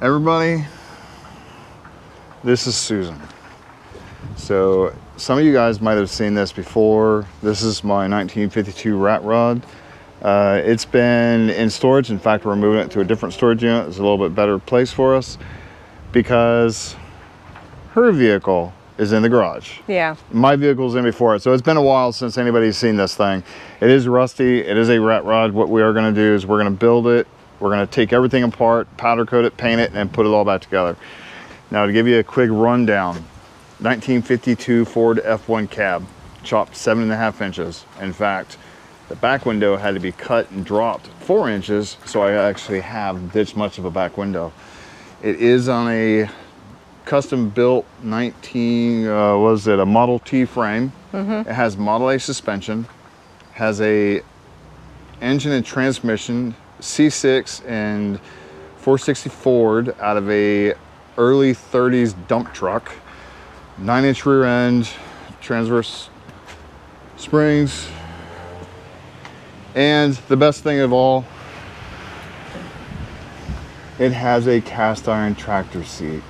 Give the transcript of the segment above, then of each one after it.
Everybody, this is Susan. So some of you guys might have seen this before. This is my 1952 rat rod. It's been in storage. In fact, we're moving it to a different storage unit. It's a little bit better place for us because her vehicle is in the garage. Yeah. My vehicle's in before it. So it's been a while since anybody's seen this thing. It is rusty. It is a rat rod. What we are going to do is we're going to build it. We're going to take everything apart, powder coat it, paint it, and put it all back together. Now, to give you a quick rundown, 1952 Ford F1 cab, chopped 7.5 inches. In fact, the back window had to be cut and dropped 4 inches, so I actually have this much of a back window. It is on a custom built a Model T frame. It has Model A suspension, has a engine and transmission, C6 and 460 Ford out of a early 30s dump truck, 9-inch rear end, transverse springs, and the best thing of all, it has a cast iron tractor seat.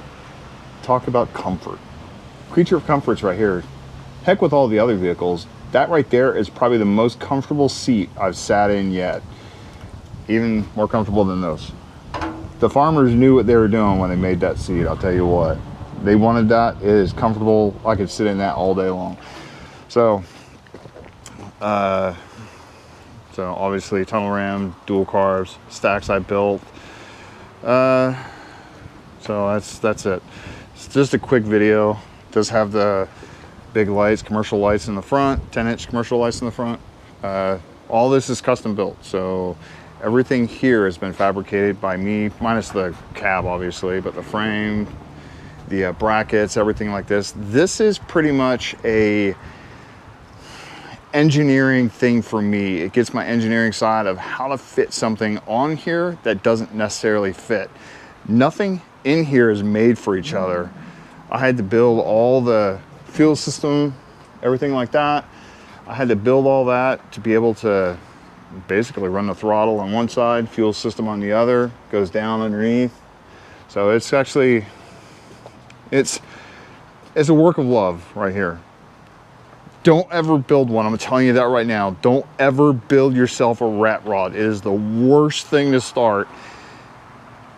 Talk about comfort. Creature of comfort's right here. Heck with all the other vehicles, that right there is probably the most comfortable seat I've sat in yet. Even more comfortable than those. The farmers knew what they were doing when they made that seat, I'll tell you what. They wanted that. It is comfortable. I could sit in that all day long. So obviously tunnel ram, dual carbs, stacks I built. So that's it. It's just a quick video. It does have the big lights, commercial lights in the front, 10-inch commercial lights in the front. All this is custom built, so everything here has been fabricated by me, minus the cab obviously, but the frame, the brackets, everything like this. This is pretty much a engineering thing for me. It gets my engineering side of how to fit something on here that doesn't necessarily fit. Nothing in here is made for each other. I had to build all the fuel system, everything like that. I had to build all that to be able to basically run the throttle on one side, fuel system on the other, goes down underneath. So it's actually, it's a work of love right here. Don't ever build one. I'm telling you that right now. Don't ever build yourself a rat rod. It is the worst thing to start.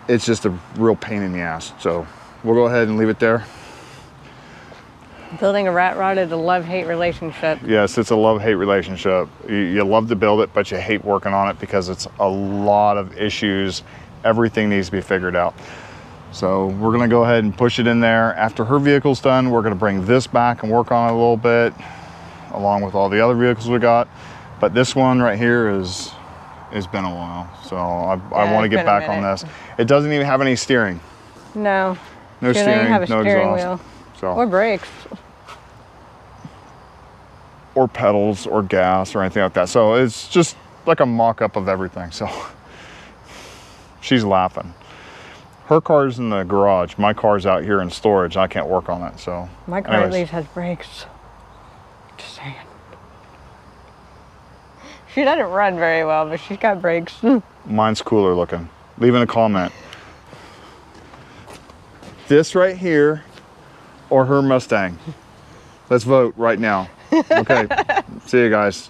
It's just a real pain in the ass. So we'll go ahead and leave it there. Building a rat rod is a love-hate relationship. Yes, it's a love-hate relationship. You love to build it, but you hate working on it because it's a lot of issues. Everything needs to be figured out. So we're gonna go ahead and push it in there. After her vehicle's done, we're gonna bring this back and work on it a little bit, along with all the other vehicles we got. But this one right here it's been a while. So I wanna get back on this. It doesn't even have any steering. No. No steering, have a no steering exhaust. wheel. So. Or brakes. Or pedals or gas or anything like that. So it's just like a mock-up of everything. So she's laughing. Her car's in the garage. My car's out here in storage. I can't work on it. So my car at least has brakes. Just saying. She doesn't run very well, but she's got brakes. Mine's cooler looking. Leave in a comment. This right here or her Mustang. Let's vote right now. Okay, see you guys.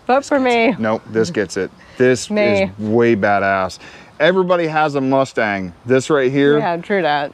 Vote for me. Nope, this gets it. This is way badass. Everybody has a Mustang. This right here. Yeah, true that.